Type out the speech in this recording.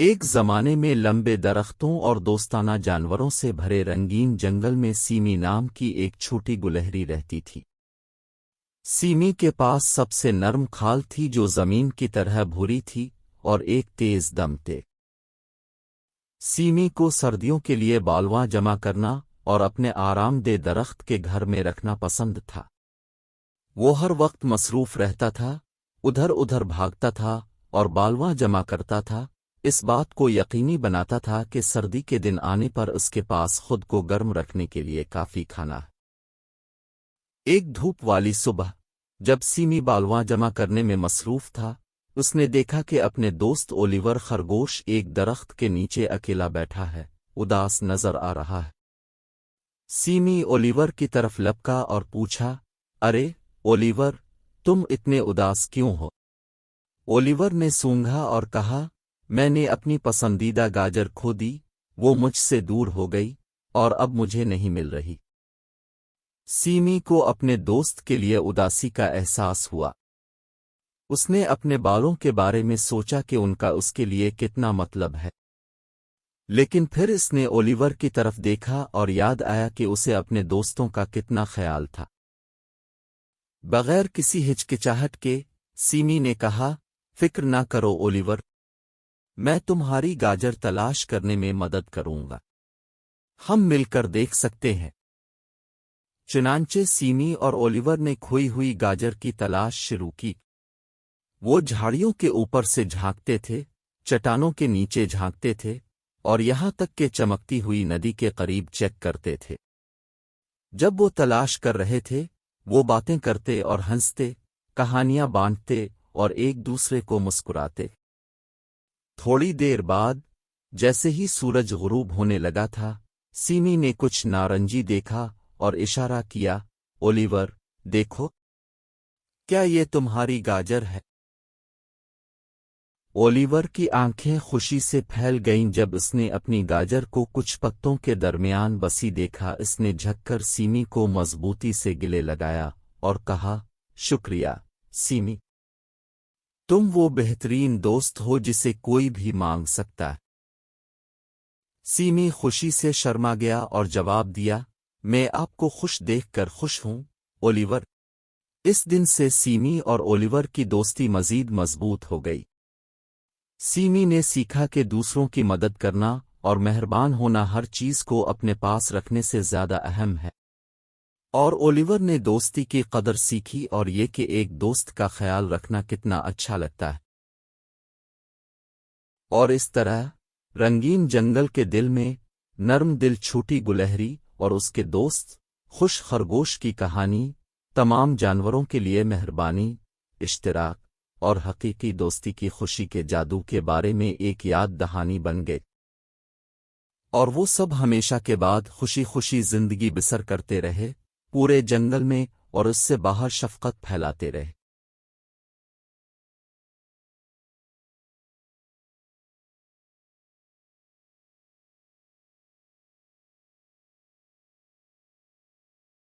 ایک زمانے میں لمبے درختوں اور دوستانہ جانوروں سے بھرے رنگین جنگل میں سیمی نام کی ایک چھوٹی گلہری رہتی تھی۔ سیمی کے پاس سب سے نرم کھال تھی جو زمین کی طرح بھوری تھی اور ایک تیز دم تھے۔ سیمی کو سردیوں کے لیے بالواں جمع کرنا اور اپنے آرام دہ درخت کے گھر میں رکھنا پسند تھا۔ وہ ہر وقت مصروف رہتا تھا، ادھر ادھر بھاگتا تھا اور بالواں جمع کرتا تھا، اس بات کو یقینی بناتا تھا کہ سردی کے دن آنے پر اس کے پاس خود کو گرم رکھنے کے لیے کافی کھانا ہے۔ ایک دھوپ والی صبح جب سیمی بالواں جمع کرنے میں مصروف تھا، اس نے دیکھا کہ اپنے دوست اولیور خرگوش ایک درخت کے نیچے اکیلا بیٹھا ہے، اداس نظر آ رہا ہے۔ سیمی اولیور کی طرف لپکا اور پوچھا، ارے اولیور، تم اتنے اداس کیوں ہو؟ اولیور نے سونگھا اور کہا، میں نے اپنی پسندیدہ گاجر کھو دی، وہ مجھ سے دور ہو گئی اور اب مجھے نہیں مل رہی۔ سیمی کو اپنے دوست کے لیے اداسی کا احساس ہوا۔ اس نے اپنے بالوں کے بارے میں سوچا کہ ان کا اس کے لیے کتنا مطلب ہے، لیکن پھر اس نے اولیور کی طرف دیکھا اور یاد آیا کہ اسے اپنے دوستوں کا کتنا خیال تھا۔ بغیر کسی ہچکچاہٹ کے سیمی نے کہا، فکر نہ کرو اولیور، میں تمہاری گاجر تلاش کرنے میں مدد کروں گا، ہم مل کر دیکھ سکتے ہیں۔ چنانچہ سیمی اور اولیور نے کھوئی ہوئی گاجر کی تلاش شروع کی۔ وہ جھاڑیوں کے اوپر سے جھانکتے تھے، چٹانوں کے نیچے جھانکتے تھے اور یہاں تک کہ چمکتی ہوئی ندی کے قریب چیک کرتے تھے۔ جب وہ تلاش کر رہے تھے، وہ باتیں کرتے اور ہنستے، کہانیاں بانٹتے اور ایک دوسرے کو مسکراتے۔ تھوڑی دیر بعد، جیسے ہی سورج غروب ہونے لگا تھا، سیمی نے کچھ نارنجی دیکھا اور اشارہ کیا، اولیور، دیکھو، کیا یہ تمہاری گاجر ہے؟ اولیور کی آنکھیں خوشی سے پھیل گئیں جب اس نے اپنی گاجر کو کچھ پتوں کے درمیان بسی دیکھا۔ اس نے جھک کر سیمی کو مضبوطی سے گلے لگایا اور کہا، شکریہ سیمی، تم وہ بہترین دوست ہو جسے کوئی بھی مانگ سکتا ہے۔ سیمی خوشی سے شرما گیا اور جواب دیا، میں آپ کو خوش دیکھ کر خوش ہوں اولیور۔ اس دن سے سیمی اور اولیور کی دوستی مزید مضبوط ہو گئی۔ سیمی نے سیکھا کہ دوسروں کی مدد کرنا اور مہربان ہونا ہر چیز کو اپنے پاس رکھنے سے زیادہ اہم ہے، اور اولیور نے دوستی کی قدر سیکھی اور یہ کہ ایک دوست کا خیال رکھنا کتنا اچھا لگتا ہے۔ اور اس طرح رنگین جنگل کے دل میں نرم دل چھوٹی گلہری اور اس کے دوست خوش خرگوش کی کہانی تمام جانوروں کے لیے مہربانی، اشتراک اور حقیقی دوستی کی خوشی کے جادو کے بارے میں ایک یاد دہانی بن گئے، اور وہ سب ہمیشہ کے بعد خوشی خوشی زندگی بسر کرتے رہے، پورے جنگل میں اور اس سے باہر شفقت پھیلاتے رہے۔